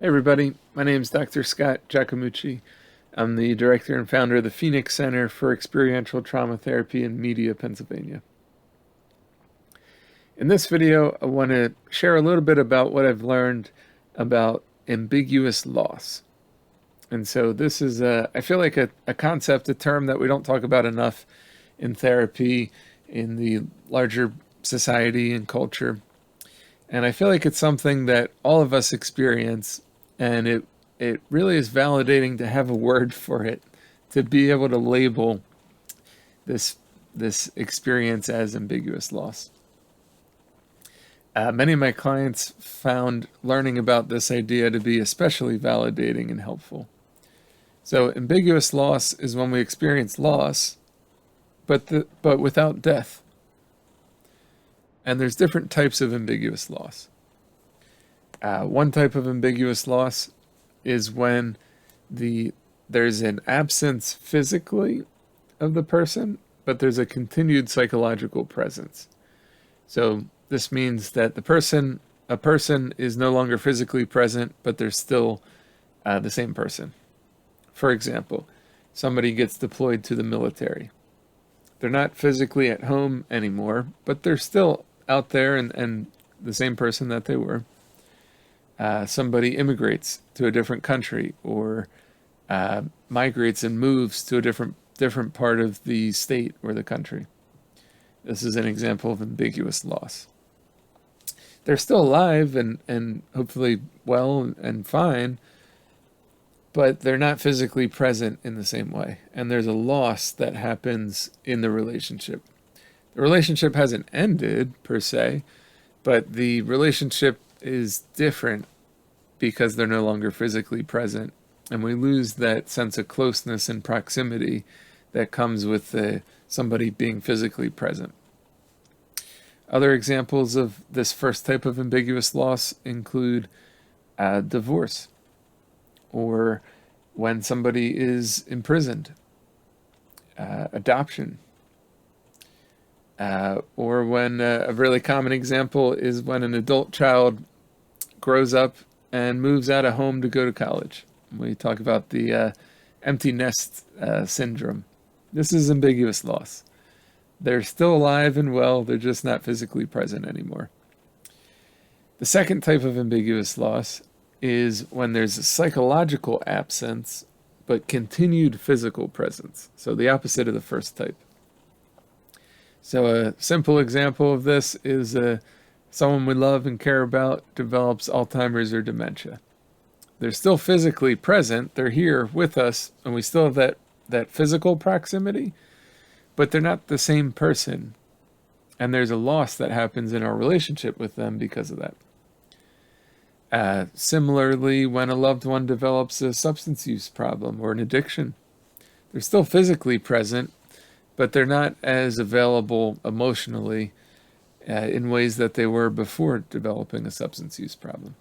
Everybody, my name is Dr. Scott Giacomucci. I'm the director and founder of the Phoenix Center for Experiential Trauma Therapy in Media, Pennsylvania. In this video, I want to share a little bit about what I've learned about ambiguous loss. And so this is, I feel like a concept, a term that we don't talk about enough in therapy, in the larger society and culture. And I feel like it's something that all of us experience, and it really is validating to have a word for it, to be able to label this experience as ambiguous loss. Many of my clients found learning about this idea to be especially validating and helpful. So ambiguous loss is when we experience loss, but without death. And there's different types of ambiguous loss. One type of ambiguous loss is when there's an absence physically of the person, but there's a continued psychological presence. So this means that a person is no longer physically present, but they're still the same person. For example, somebody gets deployed to the military. They're not physically at home anymore, but they're still out there and the same person that they were. Somebody immigrates to a different country or migrates and moves to a different part of the state or the country. This is an example of ambiguous loss. They're still alive and hopefully well and fine, but they're not physically present in the same way. And there's a loss that happens in the relationship. The relationship hasn't ended per se, but the relationship is different because they're no longer physically present. And we lose that sense of closeness and proximity that comes with somebody being physically present. Other examples of this first type of ambiguous loss include divorce, or when somebody is imprisoned, adoption, or when a really common example is when an adult child grows up and moves out of home to go to college. We talk about the empty nest syndrome. This is ambiguous loss. They're still alive and well, they're just not physically present anymore. The second type of ambiguous loss is when there's a psychological absence, but continued physical presence. So the opposite of the first type. So a simple example of this is someone we love and care about develops Alzheimer's or dementia. They're still physically present, they're here with us, and we still have that physical proximity, but they're not the same person. And there's a loss that happens in our relationship with them because of that. Similarly, when a loved one develops a substance use problem or an addiction, they're still physically present, but they're not as available emotionally in ways that they were before developing a substance use problem.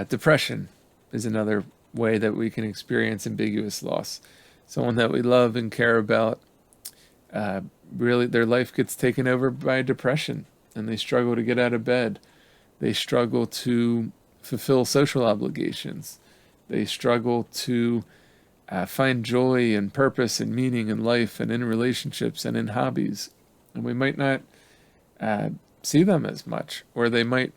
Depression is another way that we can experience ambiguous loss. Someone that we love and care about, really their life gets taken over by depression, and they struggle to get out of bed. They struggle to fulfill social obligations. They struggle to find joy and purpose and meaning in life and in relationships and in hobbies. And we might not see them as much, or they might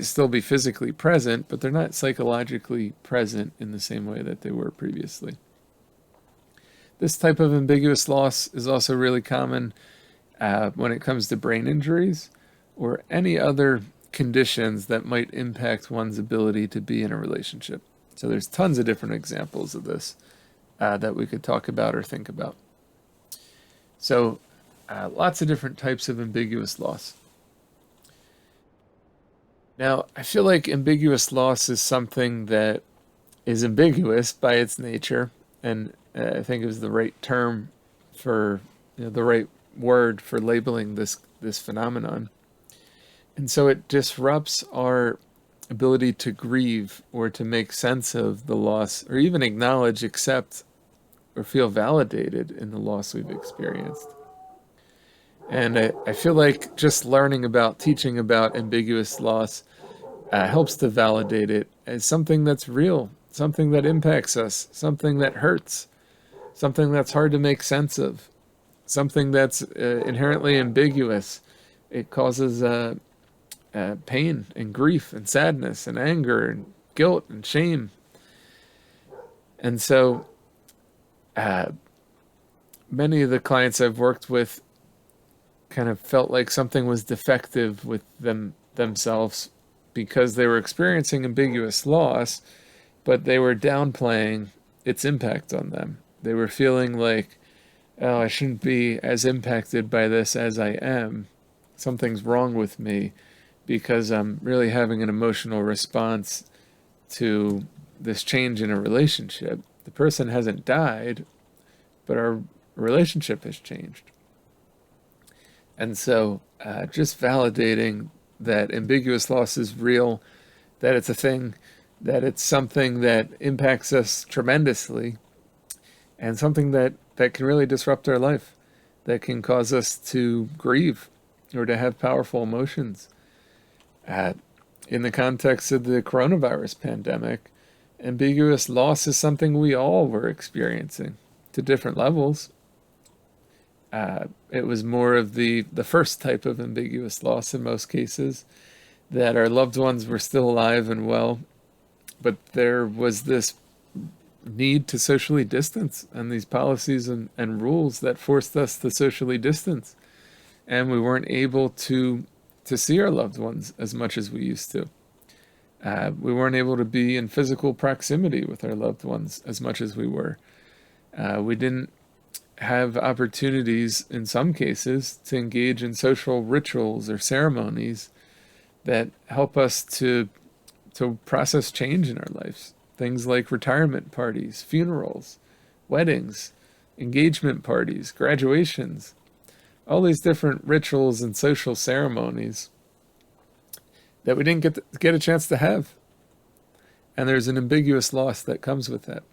still be physically present, but they're not psychologically present in the same way that they were previously. This type of ambiguous loss is also really common when it comes to brain injuries or any other conditions that might impact one's ability to be in a relationship. So there's tons of different examples of this that we could talk about or think about. So lots of different types of ambiguous loss. Now, I feel like ambiguous loss is something that is ambiguous by its nature, and I think it was the right term for, the right word for labeling this phenomenon. And so it disrupts our ability to grieve or to make sense of the loss, or even acknowledge, accept, or feel validated in the loss we've experienced. And I feel like just learning about, teaching about ambiguous loss helps to validate it as something that's real, something that impacts us, something that hurts, something that's hard to make sense of, something that's inherently ambiguous. It causes pain and grief and sadness and anger and guilt and shame. And so uh, many of the clients I've worked with kind of felt like something was defective with themselves because they were experiencing ambiguous loss, but they were downplaying its impact on them. They were feeling like, oh, I shouldn't be as impacted by this as I am. Something's wrong with me because I'm really having an emotional response to this change in a relationship. The person hasn't died, but our relationship has changed. And so just validating that ambiguous loss is real, that it's a thing, that it's something that impacts us tremendously, and something that can really disrupt our life, that can cause us to grieve or to have powerful emotions. In the context of the coronavirus pandemic, ambiguous loss is something we all were experiencing to different levels. It was more of the first type of ambiguous loss in most cases, that our loved ones were still alive and well, but there was this need to socially distance and these policies and rules that forced us to socially distance. And we weren't able to see our loved ones as much as we used to. We weren't able to be in physical proximity with our loved ones as much as we were. We didn't have opportunities in some cases to engage in social rituals or ceremonies that help us to process change in our lives. Things like retirement parties, funerals, weddings, engagement parties, graduations, all these different rituals and social ceremonies that we didn't get a chance to have. And there's an ambiguous loss that comes with that.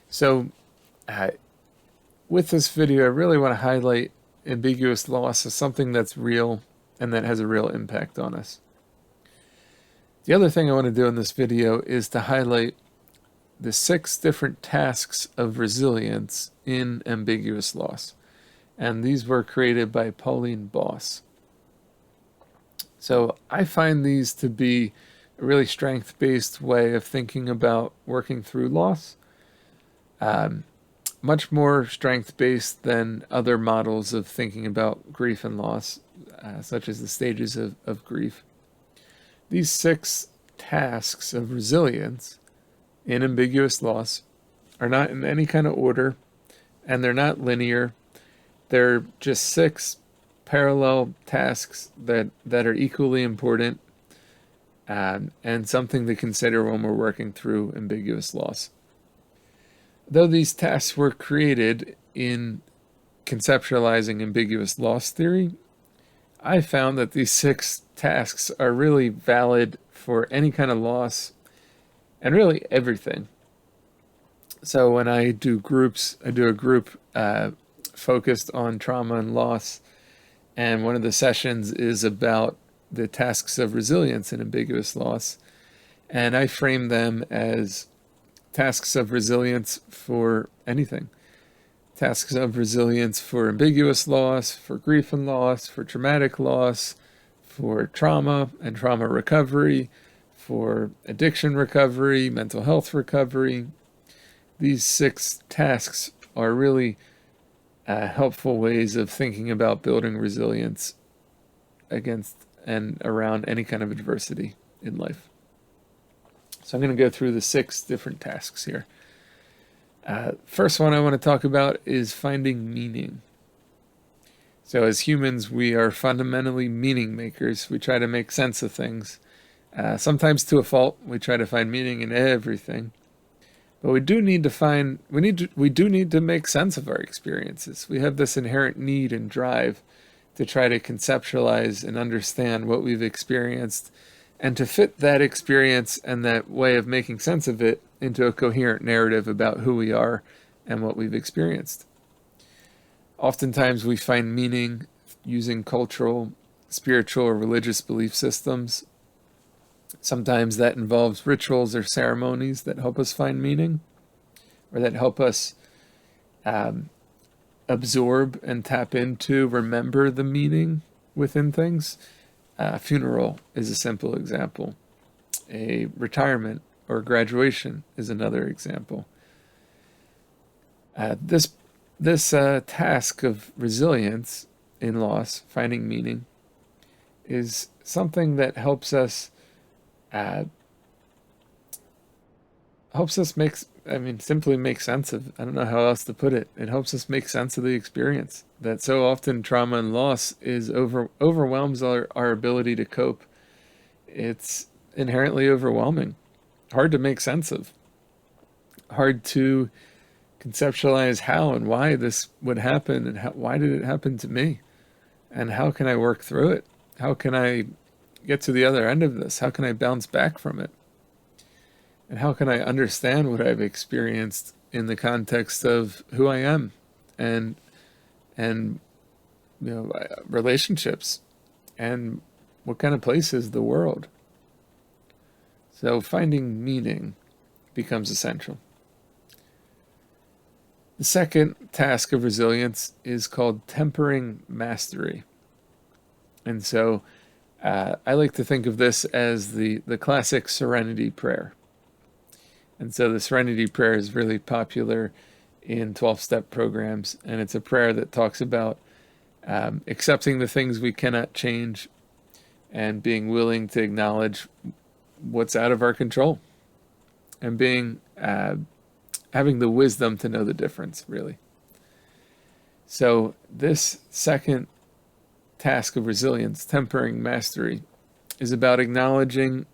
So with this video, I really want to highlight ambiguous loss as something that's real and that has a real impact on us. The other thing I want to do in this video is to highlight the 6 different tasks of resilience in ambiguous loss. And these were created by Pauline Boss. So I find these to be a really strength-based way of thinking about working through loss. Much more strength-based than other models of thinking about grief and loss, such as the stages of grief. These 6 tasks of resilience in ambiguous loss are not in any kind of order, and they're not linear. They're just 6 parallel tasks that are equally important, and something to consider when we're working through ambiguous loss. Though these tasks were created in conceptualizing ambiguous loss theory, I found that these 6 tasks are really valid for any kind of loss and really everything. So when I do groups, I do a group focused on trauma and loss, and one of the sessions is about the tasks of resilience in ambiguous loss, and I frame them as tasks of resilience for anything. Tasks of resilience for ambiguous loss, for grief and loss, for traumatic loss, for trauma and trauma recovery, for addiction recovery, mental health recovery. These 6 tasks are really helpful ways of thinking about building resilience against and around any kind of adversity in life. So I'm going to go through the 6 different tasks here. First one I want to talk about is finding meaning. So as humans, we are fundamentally meaning makers. We try to make sense of things. Sometimes to a fault, we try to find meaning in everything. But we do need to make sense of our experiences. We have this inherent need and drive to try to conceptualize and understand what we've experienced, and to fit that experience and that way of making sense of it into a coherent narrative about who we are and what we've experienced. Oftentimes we find meaning using cultural, spiritual, or religious belief systems Sometimes that involves rituals or ceremonies that help us find meaning, or that help us um, absorb and tap into, remember the meaning within things. A funeral is a simple example. A retirement or graduation is another example. This task of resilience in loss, finding meaning, is something that uh, helps us make, I mean, simply make sense of, I don't know how else to put it. It helps us make sense of the experience that so often trauma and loss is overwhelms our ability to cope. It's inherently overwhelming, hard to make sense of, hard to conceptualize how and why this would happen, and why did it happen to me, and how can I work through it? How can I get to the other end of this? How can I bounce back from it? And how can I understand what I've experienced in the context of who I am, and and relationships, and what kind of place is the world? So finding meaning becomes essential. The second task of resilience is called tempering mastery. And so I like to think of this as the classic serenity prayer. And so the serenity prayer is really popular in 12-step programs. And it's a prayer that talks about accepting the things we cannot change and being willing to acknowledge what's out of our control, and being having the wisdom to know the difference, really. So this second task of resilience, tempering mastery, is about acknowledging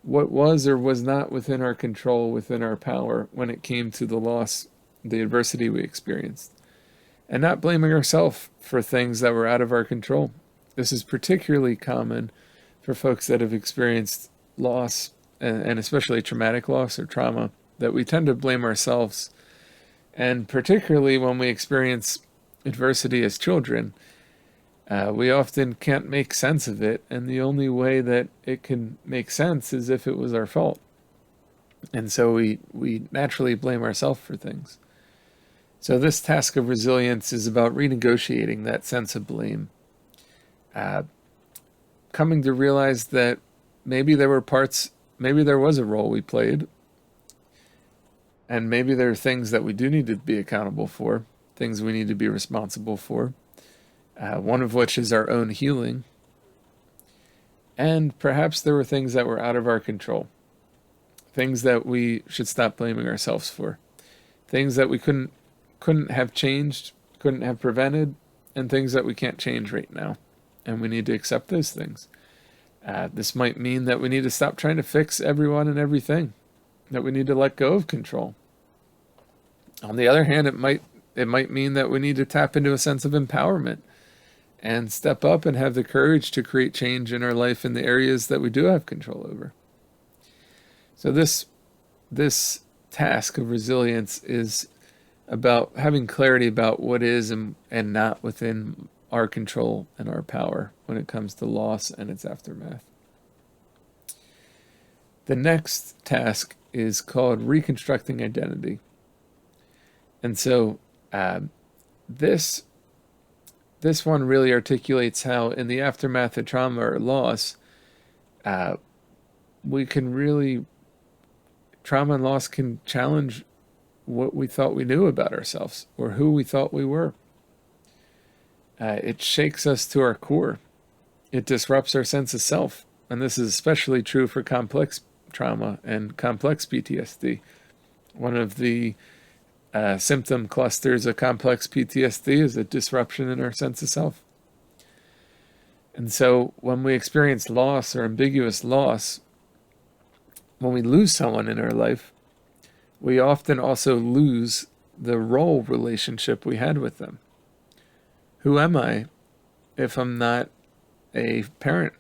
what was or was not within our control, within our power, when it came to the loss, the adversity we experienced, and not blaming ourselves for things that were out of our control. This is particularly common for folks that have experienced loss, and especially traumatic loss or trauma, that we tend to blame ourselves. And particularly when we experience adversity as children, we often can't make sense of it, and the only way that it can make sense is if it was our fault. And so we naturally blame ourselves for things. So this task of resilience is about renegotiating that sense of blame, coming to realize that maybe there was a role we played, and maybe there are things that we do need to be accountable for, things we need to be responsible for, one of which is our own healing. And perhaps there were things that were out of our control, things that we should stop blaming ourselves for, things that we couldn't have changed, couldn't have prevented, and things that we can't change right now. And we need to accept those things. This might mean that we need to stop trying to fix everyone and everything, that we need to let go of control. On the other hand, it might mean that we need to tap into a sense of empowerment and step up and have the courage to create change in our life in the areas that we do have control over. So this task of resilience is about having clarity about what is and not within our control and our power when it comes to loss and its aftermath. The next task is called Reconstructing identity. And so this one really articulates how in the aftermath of trauma or loss, trauma and loss can challenge what we thought we knew about ourselves or who we thought we were. It shakes us to our core. It disrupts our sense of self. And this is especially true for complex trauma and complex PTSD. One of the symptom clusters of complex PTSD is a disruption in our sense of self. And so when we experience loss or ambiguous loss, when we lose someone in our life, we often also lose the role relationship we had with them. Who am I if I'm not a parent?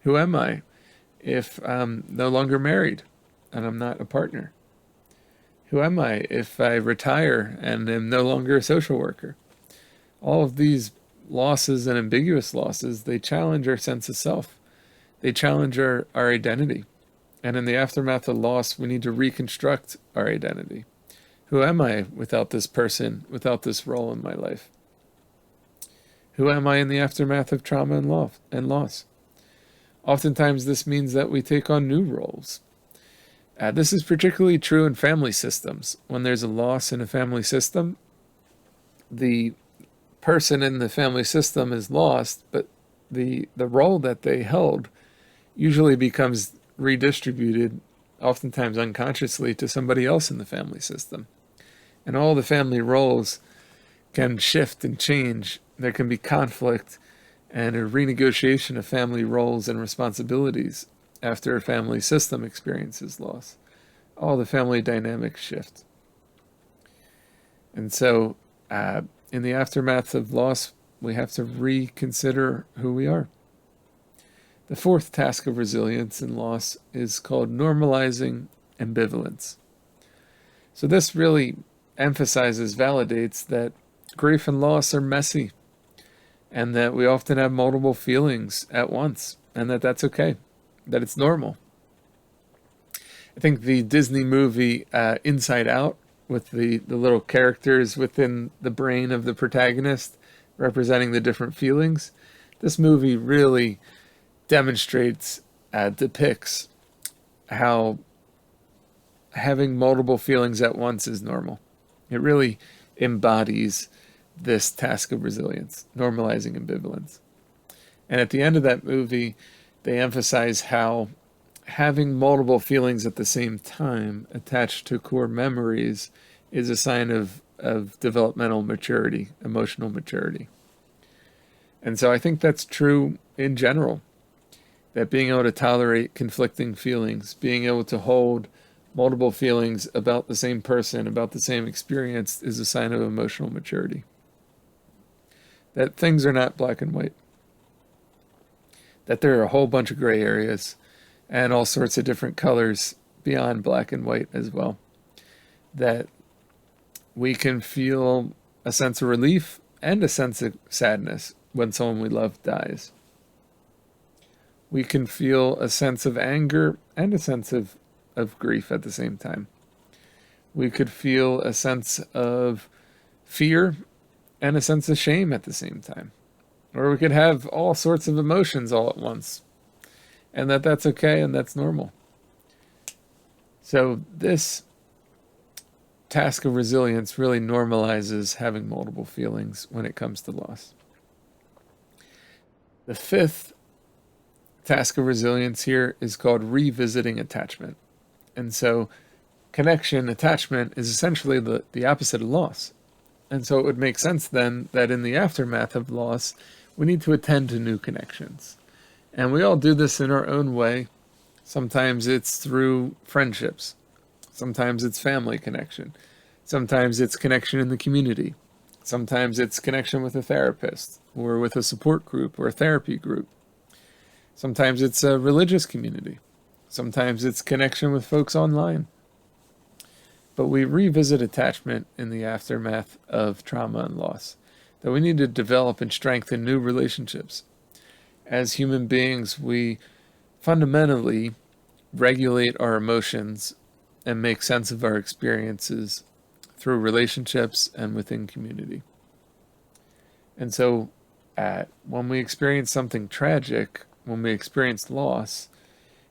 Who am I if I'm no longer married and I'm not a partner? Who am I if I retire and am no longer a social worker? All of these losses and ambiguous losses, they challenge our sense of self. They challenge our identity. And in the aftermath of loss, we need to reconstruct our identity. Who am I without this person, without this role in my life? Who am I in the aftermath of trauma and loss? Oftentimes, this means that we take on new roles. This is particularly true in family systems. When there's a loss in a family system, the person in the family system is lost, but the role that they held usually becomes redistributed, oftentimes unconsciously, to somebody else in the family system. And all the family roles can shift and change. There can be conflict and a renegotiation of family roles and responsibilities after a family system experiences loss. All the family dynamics shift. And so, in the aftermath of loss, we have to reconsider who we are. The fourth task of resilience in loss is called normalizing ambivalence. So this really emphasizes, validates that grief and loss are messy, and that we often have multiple feelings at once, and that that's okay, that it's normal. I think the Disney movie Inside Out, with the little characters within the brain of the protagonist representing the different feelings, this movie really demonstrates, depicts how having multiple feelings at once is normal. It really embodies this task of resilience, normalizing ambivalence. And at the end of that movie, they emphasize how having multiple feelings at the same time attached to core memories is a sign of developmental maturity, emotional maturity. And so I think that's true in general, that being able to tolerate conflicting feelings, being able to hold multiple feelings about the same person, about the same experience, is a sign of emotional maturity. That things are not black and white. That there are a whole bunch of gray areas and all sorts of different colors beyond black and white as well. That we can feel a sense of relief and a sense of sadness when someone we love dies. We can feel a sense of anger and a sense of grief at the same time. We could feel a sense of fear and a sense of shame at the same time. Or we could have all sorts of emotions all at once. And that's okay and that's normal. So this task of resilience really normalizes having multiple feelings when it comes to loss. The fifth task of resilience here is called revisiting attachment. And so connection, attachment, is essentially the opposite of loss. And so it would make sense then that in the aftermath of loss, we need to attend to new connections. And we all do this in our own way. Sometimes it's through friendships. Sometimes it's family connection. Sometimes it's connection in the community. Sometimes it's connection with a therapist or with a support group or a therapy group. Sometimes it's a religious community. Sometimes it's connection with folks online. But we revisit attachment in the aftermath of trauma and loss, that we need to develop and strengthen new relationships. As human beings, we fundamentally regulate our emotions and make sense of our experiences through relationships and within community. And so when we experience something tragic, when we experience loss,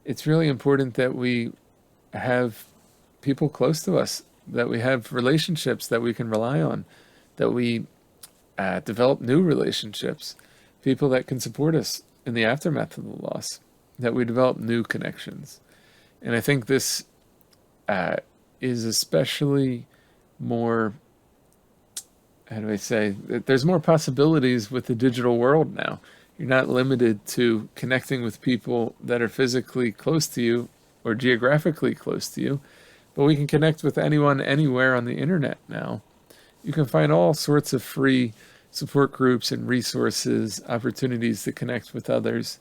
it's really important that we have people close to us, that we have relationships that we can rely on, that we develop new relationships, people that can support us in the aftermath of the loss, that we develop new connections. And I think this is especially more, how do I say, there's more possibilities with the digital world now. You're not limited to connecting with people that are physically close to you or geographically close to you, but we can connect with anyone anywhere on the internet now. You can find all sorts of free support groups and resources, opportunities to connect with others,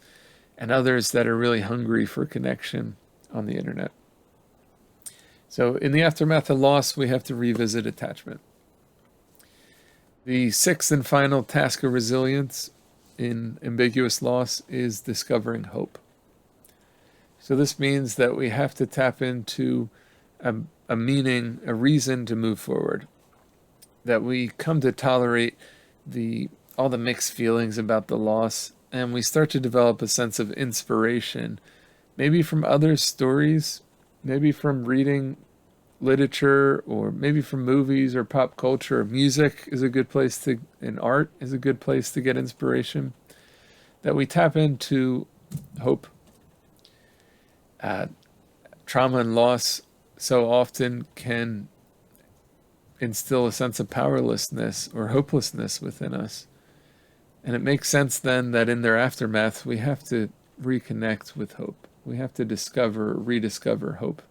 and others that are really hungry for connection on the internet. So in the aftermath of loss, we have to revisit attachment. The sixth and final task of resilience in ambiguous loss is discovering hope. So this means that we have to tap into a meaning, a reason to move forward. That we come to tolerate all the mixed feelings about the loss, and we start to develop a sense of inspiration, maybe from others' stories, maybe from reading literature, or maybe from movies or pop culture. Music is a good place to, and art is a good place to get inspiration. That we tap into hope. Trauma and loss so often can instill a sense of powerlessness or hopelessness within us. And it makes sense then that in their aftermath, we have to reconnect with hope. We have to discover, rediscover hope.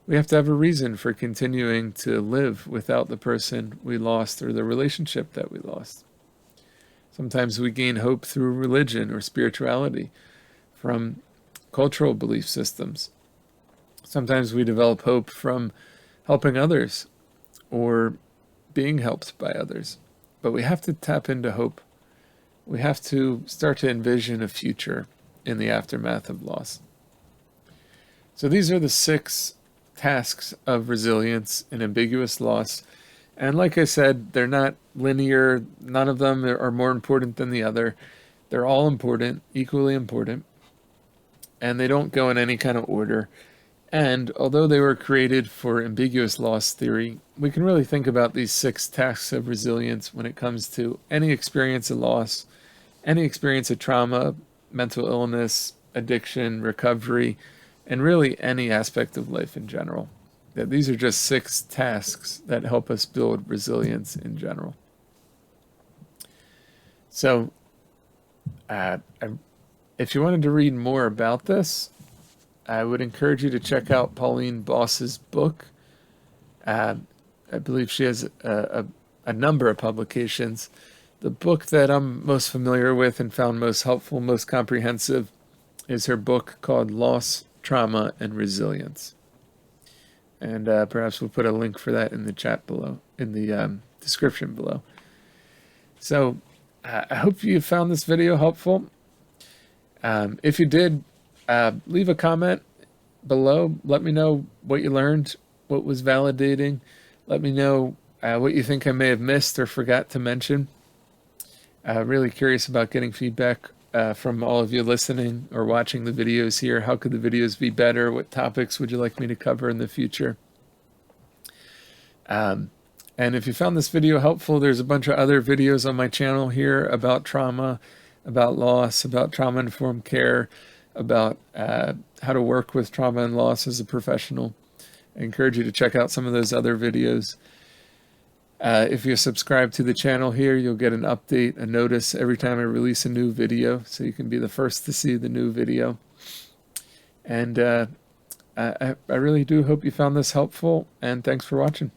We have to have a reason for continuing to live without the person we lost or the relationship that we lost. Sometimes we gain hope through religion or spirituality, from cultural belief systems. Sometimes we develop hope from helping others or being helped by others. But we have to tap into hope. We have to start to envision a future in the aftermath of loss. So these are the 6 tasks of resilience in ambiguous loss. And like I said, they're not linear. None of them are more important than the other. They're all important, equally important. And they don't go in any kind of order. And although they were created for ambiguous loss theory, we can really think about these 6 tasks of resilience when it comes to any experience of loss, any experience of trauma, mental illness, addiction, recovery, and really any aspect of life in general. That these are just 6 tasks that help us build resilience in general. So, if you wanted to read more about this, I would encourage you to check out Pauline Boss's book. I believe she has a number of publications. The book that I'm most familiar with and found most helpful, most comprehensive, is her book called Loss, Trauma, and Resilience. And perhaps we'll put a link for that in the chat below, in the description below. So I hope you found this video helpful. If you did, leave a comment below. Let me know what you learned, what was validating. Let me know what you think I may have missed or forgot to mention. Really curious about getting feedback from all of you listening or watching the videos here. How could the videos be better? What topics would you like me to cover in the future? And if you found this video helpful, there's a bunch of other videos on my channel here about trauma, about loss, about trauma-informed care, about how to work with trauma and loss as a professional. I encourage you to check out some of those other videos. If you subscribe to the channel here, you'll get an update, a notice every time I release a new video, so you can be the first to see the new video. And I really do hope you found this helpful, and thanks for watching.